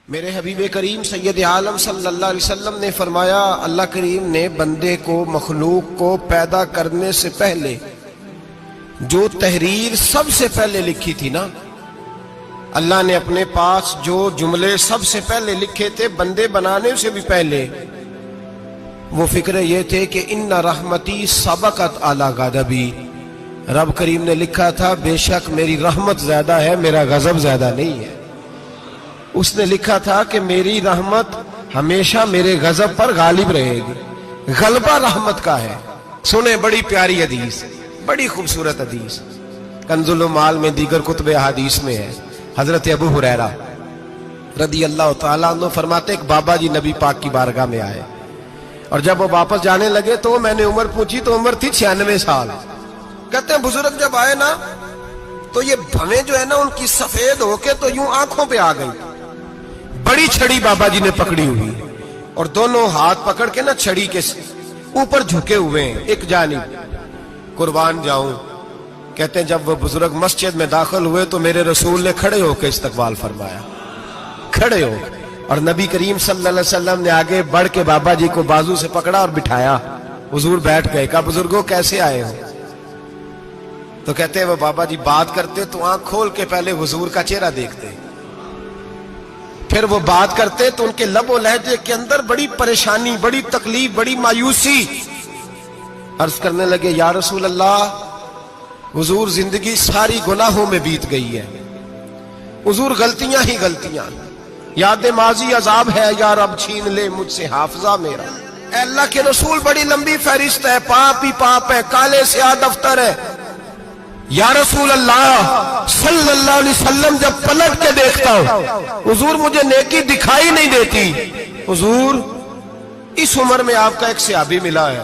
میرے حبیب کریم سید عالم صلی اللہ علیہ وسلم نے فرمایا، اللہ کریم نے بندے کو، مخلوق کو پیدا کرنے سے پہلے جو تحریر سب سے پہلے لکھی تھی نا، اللہ نے اپنے پاس جو جملے سب سے پہلے لکھے تھے بندے بنانے سے بھی پہلے، وہ فکر یہ تھے کہ ان رحمتی سبقت اعلی غضبی، رب کریم نے لکھا تھا بے شک میری رحمت زیادہ ہے، میرا غضب زیادہ نہیں ہے۔ اس نے لکھا تھا کہ میری رحمت ہمیشہ میرے غضب پر غالب رہے گی، غلبہ رحمت کا ہے۔ سنیں بڑی پیاری حدیث، بڑی خوبصورت حدیث، کنز المال میں دیگر کتب احادیث میں ہے۔ حضرت ابو ہریرہ رضی اللہ تعالیٰ عنہ فرماتے ایک بابا جی نبی پاک کی بارگاہ میں آئے، اور جب وہ واپس جانے لگے تو میں نے عمر پوچھی تو عمر تھی 96 سال۔ کہتے ہیں بزرگ جب آئے نا تو یہ بھویں جو ہے نا ان کی سفید ہو کے تو یوں آنکھوں پہ آ گئی، بڑی چھڑی بابا جی نے پکڑی ہوئی اور دونوں ہاتھ پکڑ کے نا چھڑی کے اوپر جھکے ہوئے ہیں ایک جانب، قربان جاؤں۔ کہتے ہیں جب وہ بزرگ مسجد میں داخل ہوئے تو میرے رسول نے کھڑے ہو کے استقبال فرمایا، کھڑے ہو، اور نبی کریم صلی اللہ علیہ وسلم نے آگے بڑھ کے بابا جی کو بازو سے پکڑا اور بٹھایا۔ حضور بیٹھ گئے، کہا بزرگوں کیسے آئے ہو؟ تو کہتے ہیں وہ بابا جی بات کرتے تو آنکھ کھول کے پہلے حضور کا چہرہ دیکھتے، پھر وہ بات کرتے تو ان کے لب و لہجے کے اندر بڑی پریشانی، بڑی تکلیف، بڑی مایوسی۔ عرض کرنے لگے یا رسول اللہ، حضور زندگی ساری گناہوں میں بیت گئی ہے، حضور غلطیاں ہی غلطیاں، یاد ماضی عذاب ہے، یا رب چھین لے مجھ سے حافظہ میرا۔ اے اللہ کے رسول بڑی لمبی فہرست ہے، پاپ ہی پاپ ہے، کالے سیاہ دفتر ہے۔ یا رسول اللہ صلی اللہ علیہ وسلم جب پلٹ کے دیکھتا ہوں حضور مجھے نیکی دکھائی نہیں دیتی۔ حضور اس عمر میں آپ کا ایک صحابی ملا ہے،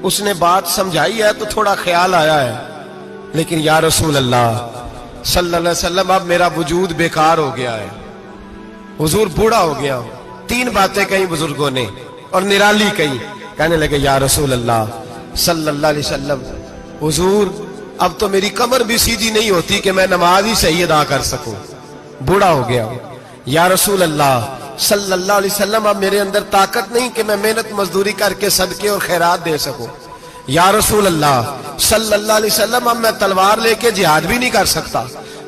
اس نے بات سمجھائی ہے تو تھوڑا خیال آیا ہے، لیکن یا رسول اللہ صلی اللہ علیہ وسلم اب میرا وجود بیکار ہو گیا ہے، حضور بوڑھا ہو گیا ہوں۔ تین باتیں کہیں بزرگوں نے اور نرالی کہیں، کہنے لگے یا رسول اللہ صلی اللہ علیہ وسلم، حضور اب تو میری کمر بھی سیدھی نہیں ہوتی کہ میں نماز ہی صحیح ادا کر سکوں، بوڑھا ہو گیا ہوں۔ یا رسول اللہ صلی اللہ علیہ وسلم اب میرے اندر طاقت نہیں کہ میں محنت مزدوری کر کے صدقے اور خیرات دے سکوں۔ یا رسول اللہ صلی اللہ علیہ وسلم اب میں تلوار لے کے جہاد بھی نہیں کر سکتا،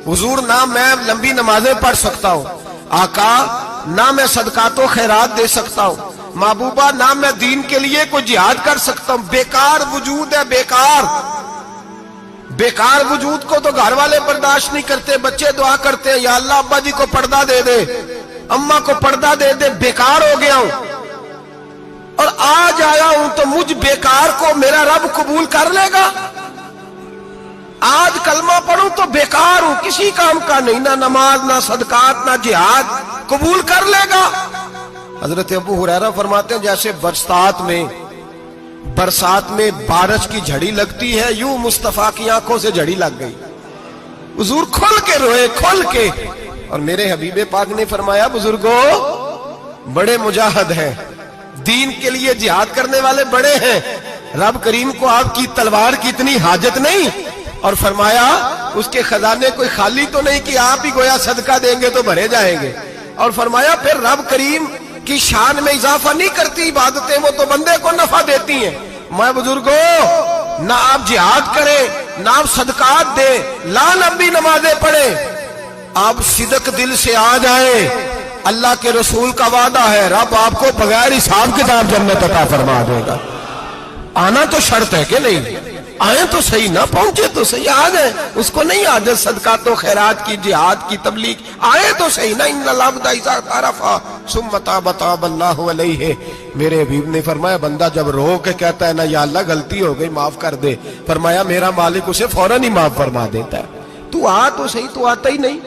حضور نہ میں لمبی نمازیں پڑھ سکتا ہوں، آقا نہ میں صدقات و خیرات دے سکتا ہوں، محبوبہ نہ میں دین کے لیے کوئی جہاد کر سکتا ہوں، بیکار وجود ہے، بیکار بیکار وجود کو تو گھر والے برداشت نہیں کرتے، بچے دعا کرتے ہیں یا اللہ ابا جی کو پردہ دے دے، اماں کو پردہ دے دے، بیکار ہو گیا ہوں، اور آج آیا ہوں تو مجھ بیکار کو میرا رب قبول کر لے گا؟ آج کلمہ پڑھوں تو بیکار ہوں، کسی کام کا نہیں، نہ نماز نہ صدقات نہ جہاد، قبول کر لے گا؟ حضرت ابو ہریرہ فرماتے ہیں جیسے برسات میں بارش کی جھڑی لگتی ہے، یوں مصطفیٰ کی آنکھوں سے جھڑی لگ گئی، حضور کھل کے روئے، کھل کے۔ اور میرے حبیب پاک نے فرمایا بزرگوں بڑے مجاہد ہیں، دین کے لیے جہاد کرنے والے بڑے ہیں، رب کریم کو آپ کی تلوار کی اتنی حاجت نہیں، اور فرمایا اس کے خزانے کوئی خالی تو نہیں کہ آپ ہی گویا صدقہ دیں گے تو بھرے جائیں گے، اور فرمایا پھر رب کریم کی شان میں اضافہ نہیں کرتی عبادتیں، وہ تو بندے کو نفع دیتی ہیں۔ میں بزرگوں نہ آپ جہاد کریں، نہ آپ صدقات دیں، لا لمبی نمازیں پڑھیں، آپ صدق دل سے آ جائیں، اللہ کے رسول کا وعدہ ہے رب آپ کو بغیر حساب کتاب جنت عطا فرما دے گا۔ آنا تو شرط ہے کہ نہیں؟ آئیں تو صحیح، نہ پہنچے تو صحیح، آ گئے، اس کو نہیں عادت صدقات و خیرات کی، جہاد کی، تبلیغ، آئے تو صحیح نا۔ ان العبد اذا عرف ثم تاب تاب اللہ علیہ، میرے حبیب نے فرمایا بندہ جب رو کے کہتا ہے نا یا اللہ غلطی ہو گئی معاف کر دے، فرمایا میرا مالک اسے فوراً ہی معاف فرما دیتا ہے۔ تو آ تو صحیح، تو آتا ہی نہیں،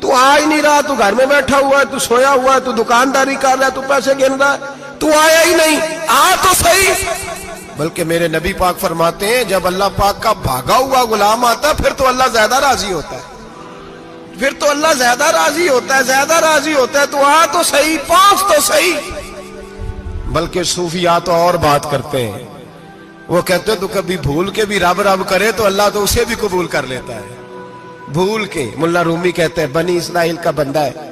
تو آ ہی نہیں رہا، تو گھر میں بیٹھا ہوا ہے، تو سویا ہوا ہے، تو دکانداری کر رہا ہے، تو پیسے گن رہا ہے، تو آیا ہی نہیں، آ تو صحیح۔ بلکہ میرے نبی پاک فرماتے ہیں جب اللہ پاک کا بھاگا ہوا غلام آتا ہے پھر تو اللہ زیادہ راضی ہوتا ہے، پھر تو اللہ زیادہ راضی ہوتا ہے، زیادہ راضی ہوتا ہے، تو آ تو صحیح، پہنچ تو صحیح۔ بلکہ صوفیاء تو اور بات کرتے ہیں، وہ کہتے ہیں تو کبھی بھول کے بھی رب رب کرے تو اللہ تو اسے بھی قبول کر لیتا ہے، بھول کے۔ ملا رومی کہتے ہیں بنی اسرائیل کا بندہ ہے،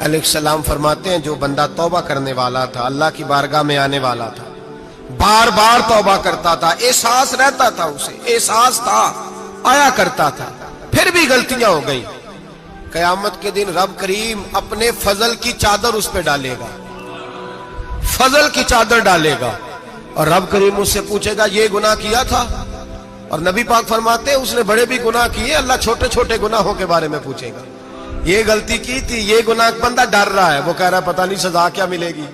علیہ السلام فرماتے ہیں جو بندہ توبہ کرنے والا تھا، اللہ کی بارگاہ میں آنے والا تھا، بار بار توبہ کرتا تھا، احساس رہتا تھا، اسے احساس تھا، آیا کرتا تھا، پھر بھی غلطیاں ہو گئی، قیامت کے دن رب کریم اپنے فضل کی چادر اس پہ ڈالے گا، فضل کی چادر ڈالے گا، اور رب کریم اس سے پوچھے گا یہ گناہ کیا تھا؟ اور نبی پاک فرماتے ہیں اس نے بڑے بھی گناہ کیے، اللہ چھوٹے چھوٹے گناہوں کے بارے میں پوچھے گا، یہ غلطی کی تھی، یہ گناہ، بندہ ڈر رہا ہے، وہ کہہ رہا ہے پتہ نہیں سزا کیا ملے گی،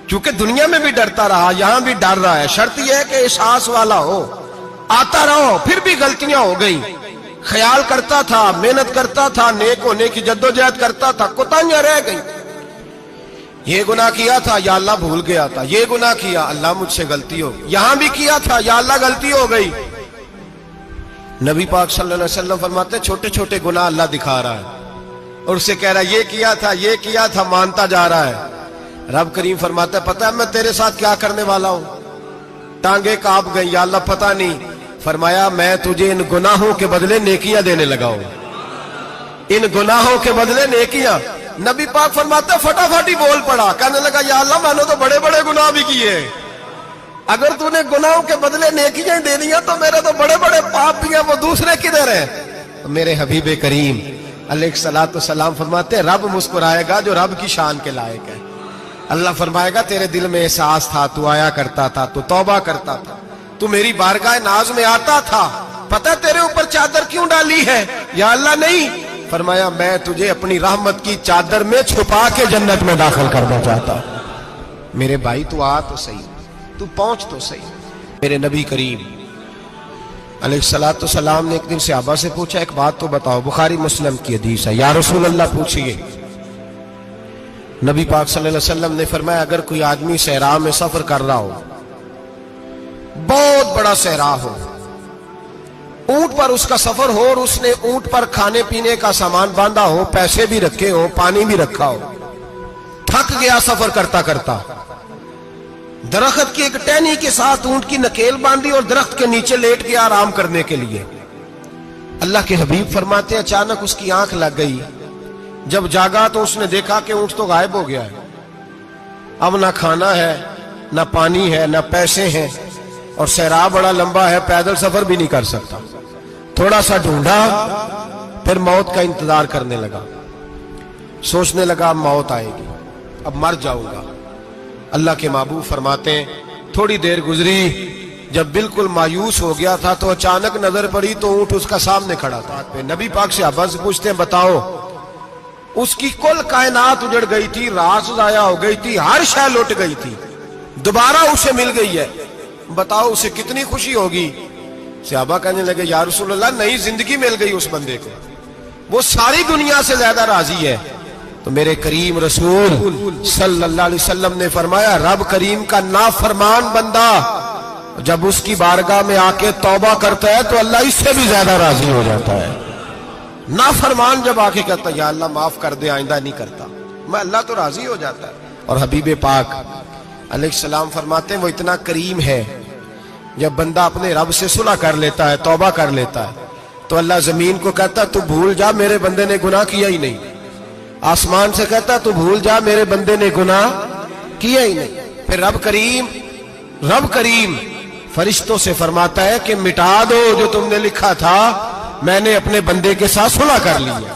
کیونکہ دنیا میں بھی ڈرتا رہا، یہاں بھی ڈر رہا ہے، شرط یہ ہے کہ احساس والا ہو، آتا رہو، پھر بھی غلطیاں ہو گئی، خیال کرتا تھا، محنت کرتا تھا، نیک ہونے کی جدوجہد کرتا تھا، کوتاہیاں رہ گئی، یہ گناہ کیا تھا یا اللہ بھول گیا تھا، یہ گناہ کیا اللہ مجھ سے غلطی ہو گئی، یہاں بھی کیا تھا یا اللہ غلطی ہو گئی۔ نبی پاک صلی اللہ علیہ وسلم فرماتے ہیں چھوٹے چھوٹے گناہ اللہ دکھا رہا ہے اور اسے کہہ رہا ہے یہ کیا تھا، مانتا جا رہا ہے۔ رب کریم فرماتا ہے پتہ ہے میں تیرے ساتھ کیا کرنے والا ہوں؟ ٹانگیں کانپ گئی، یا اللہ پتہ نہیں۔ فرمایا میں تجھے ان گناہوں کے بدلے نیکیاں دینے لگا ہوں، ان گناہوں کے بدلے نیکیاں۔ نبی پاک فرماتا ہے فٹافٹ ہی بول پڑا، کہنے لگا یا اللہ میں نے تو بڑے بڑے گناہ بھی کیے، اگر تو نے گناہوں کے بدلے نیکیاں دے دیا تو میرے تو بڑے بڑے پاپ بھی ہیں، وہ دوسرے کدھر ہیں؟ میرے حبیب کریم علیہ الصلوۃ والسلام فرماتے ہیں رب مسکرائے گا جو رب کی شان کے لائق ہے۔ اللہ فرمائے گا تیرے دل میں احساس تھا، تو آیا کرتا تھا، تو توبہ کرتا تھا، تو میری بارگاہ ناز میں آتا تھا، پتہ تیرے اوپر چادر کیوں ڈالی ہے؟ یا اللہ نہیں، فرمایا میں تجھے اپنی رحمت کی چادر میں چھپا کے جنت میں داخل کرنا چاہتا ہوں۔ میرے بھائی تو آ تو صحیح، تو پہنچ تو صحیح۔ میرے نبی کریم علیہ الصلوۃ والسلام نے ایک دن صحابہ سے پوچھا ایک بات تو بتاؤ، بخاری مسلم کی حدیث ہے، یا رسول اللہ پوچھئے۔ نبی پاک صلی اللہ علیہ وسلم نے فرمایا اگر کوئی آدمی صحرا میں سفر کر رہا ہو، بہت بڑا صحرا ہو، اونٹ پر اس کا سفر ہو اور اس نے اونٹ پر کھانے پینے کا سامان باندھا ہو، پیسے بھی رکھے ہو، پانی بھی رکھا ہو، تھک گیا سفر کرتا کرتا، درخت کی ایک ٹہنی کے ساتھ اونٹ کی نکیل باندھی اور درخت کے نیچے لیٹ گیا آرام کرنے کے لیے۔ اللہ کے حبیب فرماتے ہیں اچانک اس کی آنکھ لگ گئی، جب جاگا تو اس نے دیکھا کہ اونٹ تو غائب ہو گیا ہے، اب نہ کھانا ہے، نہ پانی ہے، نہ پیسے ہیں، اور صحرا بڑا لمبا ہے، پیدل سفر بھی نہیں کر سکتا۔ تھوڑا سا ڈھونڈا، پھر موت کا انتظار کرنے لگا، سوچنے لگا اب موت آئے گی، اب مر جاؤں گا۔ اللہ کے محبوب فرماتے ہیں تھوڑی دیر گزری، جب بالکل مایوس ہو گیا تھا تو اچانک نظر پڑی تو اونٹ اس کا سامنے کھڑا تھا۔ نبی پاک سے صحابہ سے پوچھتے ہیں بتاؤ، اس کی کل کائنات اجڑ گئی تھی، راز ضائع ہو گئی تھی، ہر شے لٹ گئی تھی، دوبارہ اسے مل گئی ہے، بتاؤ اسے کتنی خوشی ہوگی؟ صحابہ کہنے لگے یا رسول اللہ نئی زندگی مل گئی اس بندے کو، وہ ساری دنیا سے زیادہ راضی ہے۔ تو میرے کریم رسول صلی اللہ علیہ وسلم نے فرمایا رب کریم کا نافرمان بندہ جب اس کی بارگاہ میں آ کے توبہ کرتا ہے تو اللہ اس سے بھی زیادہ راضی ہو جاتا ہے۔ نافرمان جب آ کے کہتا ہے یا اللہ معاف کر دے، آئندہ نہیں کرتا، میں اللہ تو راضی ہو جاتا ہے۔ اور حبیب پاک علیہ السلام فرماتے ہیں وہ اتنا کریم ہے، جب بندہ اپنے رب سے صلح کر لیتا ہے، توبہ کر لیتا ہے، تو اللہ زمین کو کہتا ہے تو بھول جا میرے بندے نے گناہ کیا ہی نہیں، آسمان سے کہتا تو بھول جا میرے بندے نے گناہ کیا ہی نہیں۔ پھر رب کریم فرشتوں سے فرماتا ہے کہ مٹا دو جو تم نے لکھا تھا، میں نے اپنے بندے کے ساتھ صلح کر لی ہے۔